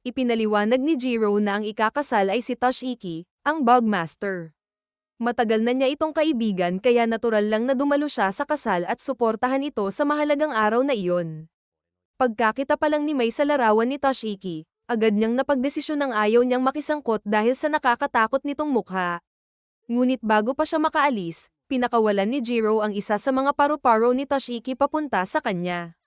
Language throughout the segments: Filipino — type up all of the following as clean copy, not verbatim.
ipinaliwanag ni Jiro na ang ikakasal ay si Toshiki, ang Bugmaster. Matagal na niya itong kaibigan kaya natural lang na dumalo siya sa kasal at suportahan ito sa mahalagang araw na iyon. Pagkakita pa lang ni Mai sa larawan ni Toshiki, agad niyang napagdesisyon ng ayaw niyang makisangkot dahil sa nakakatakot nitong mukha. Ngunit bago pa siya makaalis, pinakawalan ni Jiro ang isa sa mga paru-paro ni Toshiki papunta sa kanya.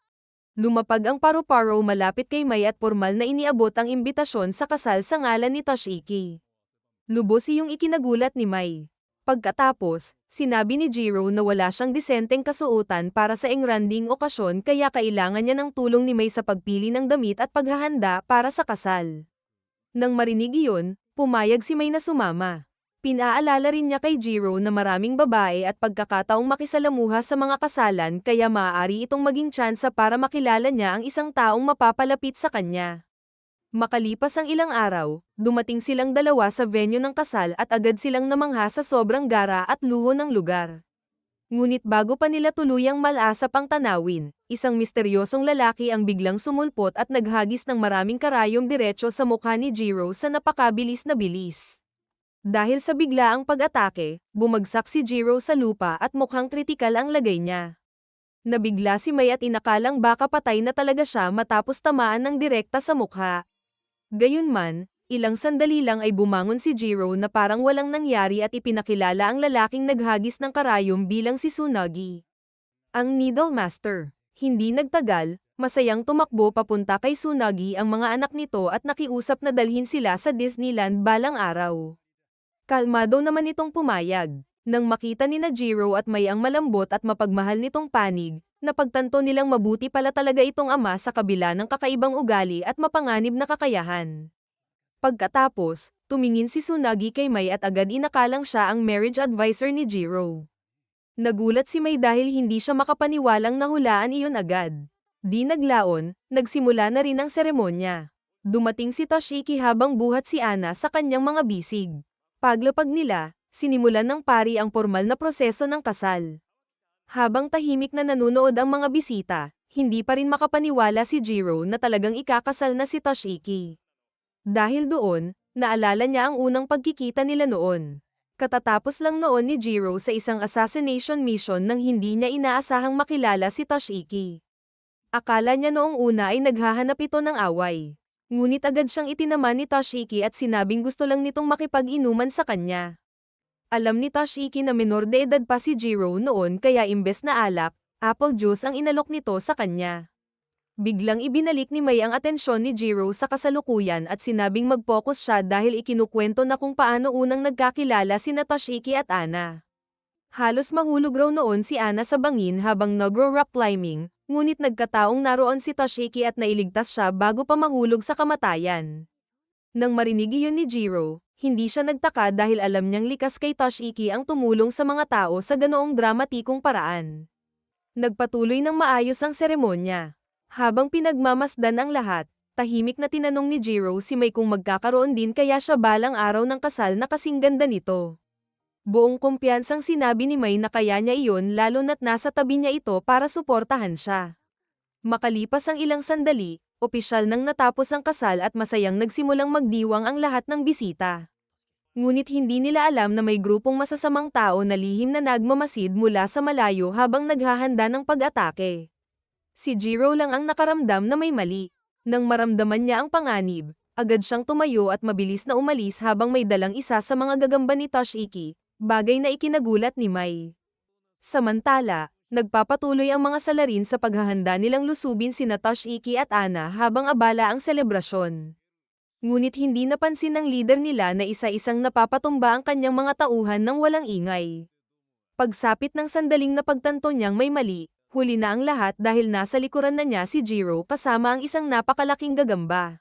Lumapag ang paru-paro malapit kay Mai at pormal na iniabot ang imbitasyon sa kasal sa ngalan ni Toshiki. Lubos iyong ikinagulat ni Mai. Pagkatapos, sinabi ni Jiro na wala siyang disenteng kasuotan para sa engranding okasyon kaya kailangan niya ng tulong ni Mai sa pagpili ng damit at paghahanda para sa kasal. Nang marinig iyon, pumayag si Mai na sumama. Pinaalala rin niya kay Jiro na maraming babae at pagkakataong makisalamuha sa mga kasalan kaya maaari itong maging tsansa para makilala niya ang isang taong mapapalapit sa kanya. Makalipas ang ilang araw, dumating silang dalawa sa venue ng kasal at agad silang namangha sa sobrang gara at luho ng lugar. Ngunit bago pa nila tuluyang malasap ang tanawin, isang misteryosong lalaki ang biglang sumulpot at naghagis ng maraming karayom diretso sa mukha ni Jiro sa napakabilis na bilis. Dahil sa biglaang pag-atake, bumagsak si Jiro sa lupa at mukhang kritikal ang lagay niya. Nabigla si Mai at inakalang baka patay na talaga siya matapos tamaan ng direkta sa mukha. Gayunman, ilang sandali lang ay bumangon si Jiro na parang walang nangyari at ipinakilala ang lalaking naghagis ng karayom bilang si Tsunagi. Ang Needle Master. Hindi nagtagal, masayang tumakbo papunta kay Tsunagi ang mga anak nito at nakiusap na dalhin sila sa Disneyland balang araw. Kalmado naman itong pumayag. Nang makita ni Jiro at Mai ang malambot at mapagmahal nitong panig, napagtanto nilang mabuti pala talaga itong ama sa kabila ng kakaibang ugali at mapanganib na kakayahan. Pagkatapos, tumingin si Tsunagi kay Mai at agad inakalang siya ang marriage advisor ni Jiro. Nagulat si Mai dahil hindi siya makapaniwalang nahulaan iyon agad. Di naglaon, nagsimula na rin ang seremonya. Dumating si Toshiki habang buhat si Ana sa kanyang mga bisig. Paglapag nila, sinimulan ng pari ang pormal na proseso ng kasal. Habang tahimik na nanunood ang mga bisita, hindi pa rin makapaniwala si Jiro na talagang ikakasal na si Toshiki. Dahil doon, naalala niya ang unang pagkikita nila noon. Katatapos lang noon ni Jiro sa isang assassination mission nang hindi niya inaasahang makilala si Toshiki. Akala niya noong una ay naghahanap ito ng away. Ngunit agad siyang itinaman ni Toshiki at sinabing gusto lang nitong makipag-inuman sa kanya. Alam ni Toshiki na menor de edad pa si Jiro noon kaya imbes na alak, apple juice ang inalok nito sa kanya. Biglang ibinalik ni Mai ang atensyon ni Jiro sa kasalukuyan at sinabing mag-focus siya dahil ikinukwento na kung paano unang nagkakilala sina Toshiki at Ana. Halos mahulog raw noon si Ana sa bangin habang nagro-rock climbing, ngunit nagkataong naroon si Toshiki at nailigtas siya bago pa mahulog sa kamatayan. Nang marinig iyon ni Jiro, hindi siya nagtaka dahil alam niyang likas kay Toshiki ang tumulong sa mga tao sa ganoong dramatikong paraan. Nagpatuloy ng maayos ang seremonya. Habang pinagmamasdan ang lahat, tahimik na tinanong ni Jiro si Mai kung magkakaroon din kaya siya balang araw ng kasal na kasing ganda nito. Buong kumpiyansang sinabi ni Mai na kaya niya iyon lalo na't nasa tabi niya ito para suportahan siya. Makalipas ang ilang sandali, opisyal nang natapos ang kasal at masayang nagsimulang magdiwang ang lahat ng bisita. Ngunit hindi nila alam na may grupong masasamang tao na lihim na nagmamasid mula sa malayo habang naghahanda ng pag-atake. Si Jiro lang ang nakaramdam na may mali. Nang maramdaman niya ang panganib, agad siyang tumayo at mabilis na umalis habang may dalang isa sa mga gagamba ni Toshiki, bagay na ikinagulat ni Mai. Samantala, nagpapatuloy ang mga salarin sa paghahanda nilang lusubin sina Toshiki at Ana habang abala ang selebrasyon. Ngunit hindi napansin ng leader nila na isa-isang napapatumba ang kanyang mga tauhan ng walang ingay. Pagsapit ng sandaling napagtanto niyang may mali, huli na ang lahat dahil nasa likuran na niya si Jiro kasama ang isang napakalaking gagamba.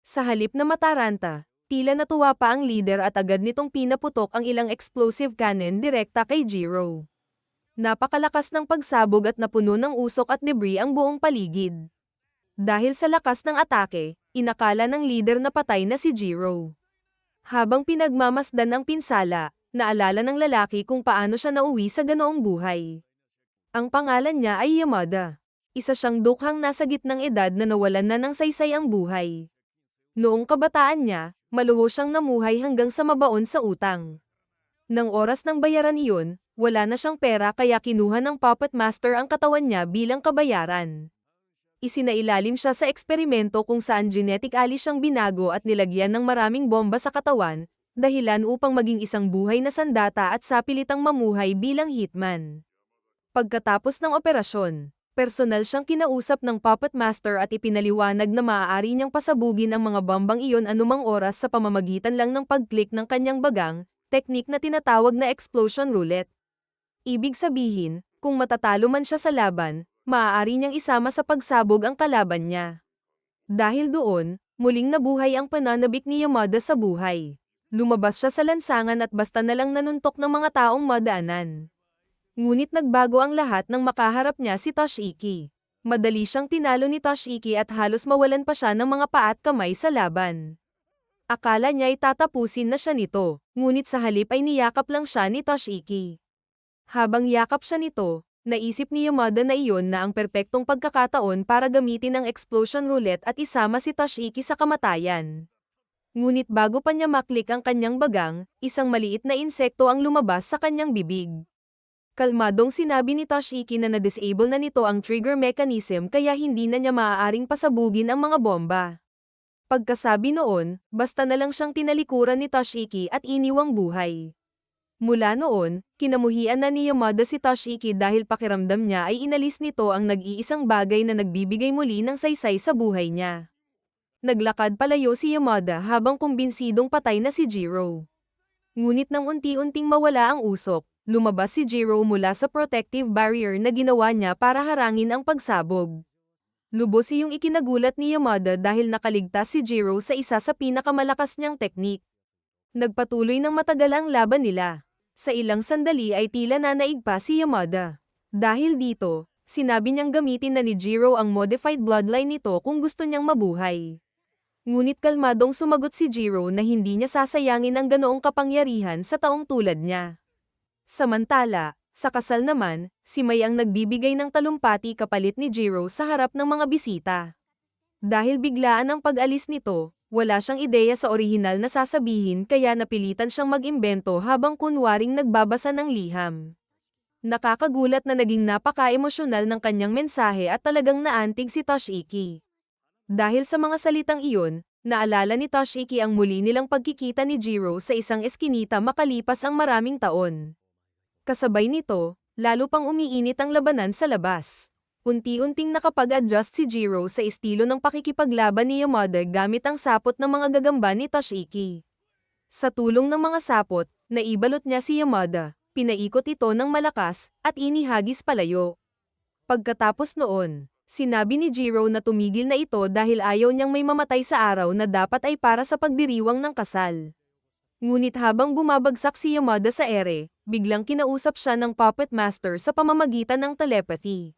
Sa halip na mataranta, tila natuwa pa ang leader at agad nitong pinaputok ang ilang explosive cannon direkta kay Jiro. Napakalakas ng pagsabog at napuno ng usok at debris ang buong paligid. Dahil sa lakas ng atake, inakala ng leader na patay na si Jiro. Habang pinagmamasdan ang pinsala, naalala ng lalaki kung paano siya nauwi sa ganoong buhay. Ang pangalan niya ay Yamada. Isa siyang dukhang nasa gitnang edad na nawalan na ng saysay ang buhay. Noong kabataan niya, maluho siyang namuhay hanggang sa mabaon sa utang. Nang oras ng bayaran iyon, wala na siyang pera kaya kinuha ng puppet master ang katawan niya bilang kabayaran. Isinailalim siya sa eksperimento kung saan genetic alis siyang binago at nilagyan ng maraming bomba sa katawan, dahilan upang maging isang buhay na sandata at sapilitang mamuhay bilang hitman. Pagkatapos ng operasyon, personal siyang kinausap ng puppet master at ipinaliwanag na maaari niyang pasabugin ang mga bombang iyon anumang oras sa pamamagitan lang ng pag-click ng kanyang bagang, teknik na tinatawag na explosion roulette. Ibig sabihin, kung matatalo man siya sa laban, maaari niyang isama sa pagsabog ang kalaban niya. Dahil doon, muling nabuhay ang pananabik ni Yamada sa buhay. Lumabas siya sa lansangan at basta na lang nanuntok ng mga taong madaanan. Ngunit nagbago ang lahat nang makaharap niya si Toshiki. Madali siyang tinalo ni Toshiki at halos mawalan pa siya ng mga paa at kamay sa laban. Akala niya ay tatapusin na siya nito, ngunit sa halip ay niyakap lang siya ni Toshiki. Habang yakap siya nito, naisip ni Yamada na iyon na ang perpektong pagkakataon para gamitin ang explosion roulette at isama si Toshiki sa kamatayan. Ngunit bago pa niya maklik ang kanyang bagang, isang maliit na insekto ang lumabas sa kanyang bibig. Kalmadong sinabi ni Toshiki na na-disable na nito ang trigger mechanism kaya hindi na niya maaaring pasabugin ang mga bomba. Pagkasabi noon, basta na lang siyang tinalikuran ni Toshiki at iniwang buhay. Mula noon, kinamuhian na ni Yamada si Toshiki dahil pakiramdam niya ay inalis nito ang nag-iisang bagay na nagbibigay muli ng saysay sa buhay niya. Naglakad palayo si Yamada habang kumbinsidong patay na si Jiro. Ngunit nang unti-unting mawala ang usok, lumabas si Jiro mula sa protective barrier na ginawa niya para harangin ang pagsabog. Lubos iyong ikinagulat ni Yamada dahil nakaligtas si Jiro sa isa sa pinakamalakas niyang teknik. Nagpatuloy ng matagal ang laban nila. Sa ilang sandali ay tila nanaig pa si Yamada. Dahil dito, sinabi niyang gamitin na ni Jiro ang modified bloodline nito kung gusto niyang mabuhay. Ngunit kalmadong sumagot si Jiro na hindi niya sasayangin ang ganoong kapangyarihan sa taong tulad niya. Samantala, sa kasal naman, si Mai ang nagbibigay ng talumpati kapalit ni Jiro sa harap ng mga bisita. Dahil biglaan ang pag-alis nito, wala siyang ideya sa orihinal na sasabihin kaya napilitan siyang mag-imbento habang kunwaring nagbabasa ng liham. Nakakagulat na naging napaka-emosyonal ng kanyang mensahe at talagang naantig si Toshiki. Dahil sa mga salitang iyon, naalala ni Toshiki ang muli nilang pagkikita ni Jiro sa isang eskinita makalipas ang maraming taon. Kasabay nito, lalo pang umiinit ang labanan sa labas. Unti-unting nakapag-adjust si Jiro sa estilo ng pakikipaglaban ni Yamada gamit ang sapot ng mga gagamba ni Toshiki. Sa tulong ng mga sapot, naibalot niya si Yamada, pinaikot ito ng malakas, at inihagis palayo. Pagkatapos noon, sinabi ni Jiro na tumigil na ito dahil ayaw niyang may mamatay sa araw na dapat ay para sa pagdiriwang ng kasal. Ngunit habang bumabagsak si Yamada sa ere, biglang kinausap siya ng puppet master sa pamamagitan ng telepathy.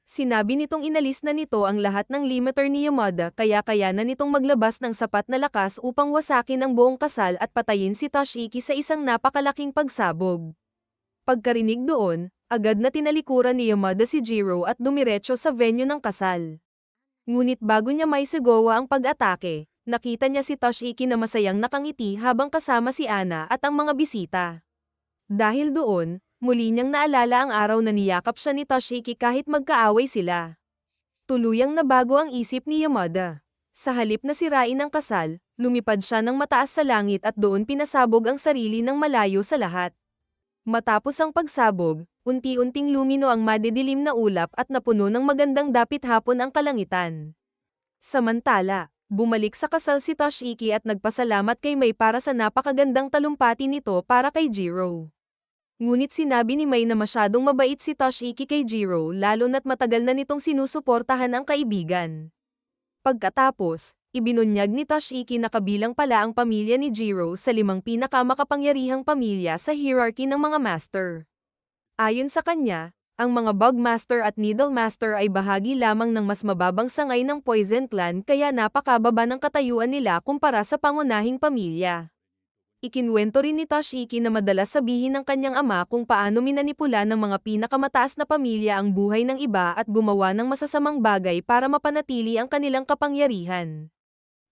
Sinabi nitong inalis na nito ang lahat ng limiter ni Yamada kaya kayanan nitong maglabas ng sapat na lakas upang wasakin ang buong kasal at patayin si Toshiki sa isang napakalaking pagsabog. Pagkarinig doon, agad na tinalikuran ni Yamada si Jiro at dumiretso sa venue ng kasal. Ngunit bago niya maisigawa ang pag-atake, nakita niya si Toshiki na masayang nakangiti habang kasama si Ana at ang mga bisita. Dahil doon, muli niyang naalala ang araw na niyakap siya ni Toshiki kahit magkaaway sila. Tuluyang nabago ang isip ni Yamada. Sa halip na sirain ang kasal, lumipad siya ng mataas sa langit at doon pinasabog ang sarili ng malayo sa lahat. Matapos ang pagsabog, unti-unting lumino ang madidilim na ulap at napuno ng magandang dapit hapon ang kalangitan. Samantala, bumalik sa kasal si Toshiki at nagpasalamat kay Mai para sa napakagandang talumpati nito para kay Jiro. Ngunit sinabi ni Mai na masyadong mabait si Toshiki kay Jiro lalo na't matagal na nitong sinusuportahan ang kaibigan. Pagkatapos, ibinunyag ni Toshiki na kabilang pala ang pamilya ni Jiro sa 5 pinakamakapangyarihang pamilya sa hierarchy ng mga master. Ayon sa kanya, ang mga Bug Master at Needle Master ay bahagi lamang ng mas mababang sangay ng Poison Clan kaya napakababa ng katayuan nila kumpara sa pangunahing pamilya. Ikinwento rin ni Toshiki na madalas sabihin ng kanyang ama kung paano minanipula ng mga pinakamataas na pamilya ang buhay ng iba at gumawa ng masasamang bagay para mapanatili ang kanilang kapangyarihan.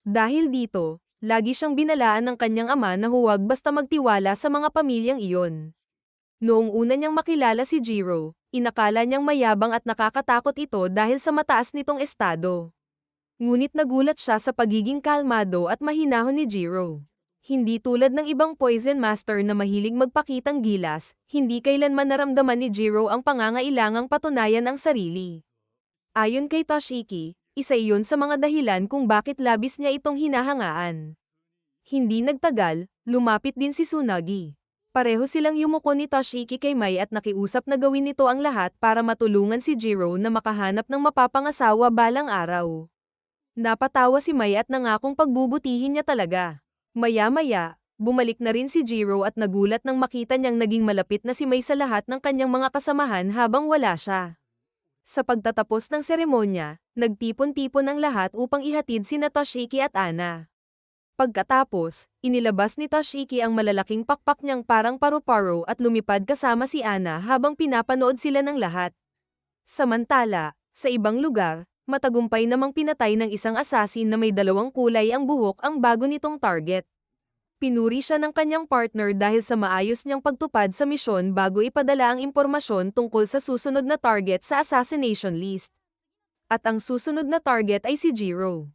Dahil dito, lagi siyang binalaan ng kanyang ama na huwag basta magtiwala sa mga pamilyang iyon. Noong una niyang makilala si Jiro, inakala niyang mayabang at nakakatakot ito dahil sa mataas nitong estado. Ngunit nagulat siya sa pagiging kalmado at mahinahon ni Jiro. Hindi tulad ng ibang Poison Master na mahilig magpakitang gilas, hindi kailanman naramdaman ni Jiro ang pangangailangang patunayan ang sarili. Ayon kay Toshiki, isa iyon sa mga dahilan kung bakit labis niya itong hinahangaan. Hindi nagtagal, lumapit din si Tsunagi. Pareho silang yumuko ni Toshiki kay Mai at nakiusap na gawin nito ang lahat para matulungan si Jiro na makahanap ng mapapangasawa balang araw. Napatawa si Mai at nangakong pagbubutihin niya talaga. Maya-maya, bumalik na rin si Jiro at nagulat nang makita niyang naging malapit na si Mai sa lahat ng kanyang mga kasamahan habang wala siya. Sa pagtatapos ng seremonya, nagtipon-tipon ang lahat upang ihatid sina Toshiki at Ana. Pagkatapos, inilabas ni Toshiki ang malalaking pakpak niyang parang paru-paro at lumipad kasama si Ana habang pinapanood sila ng lahat. Samantala, sa ibang lugar, matagumpay namang pinatay ng isang assassin na may dalawang kulay ang buhok ang bago nitong target. Pinuri siya ng kanyang partner dahil sa maayos niyang pagtupad sa misyon bago ipadala ang impormasyon tungkol sa susunod na target sa assassination list. At ang susunod na target ay si Jiro.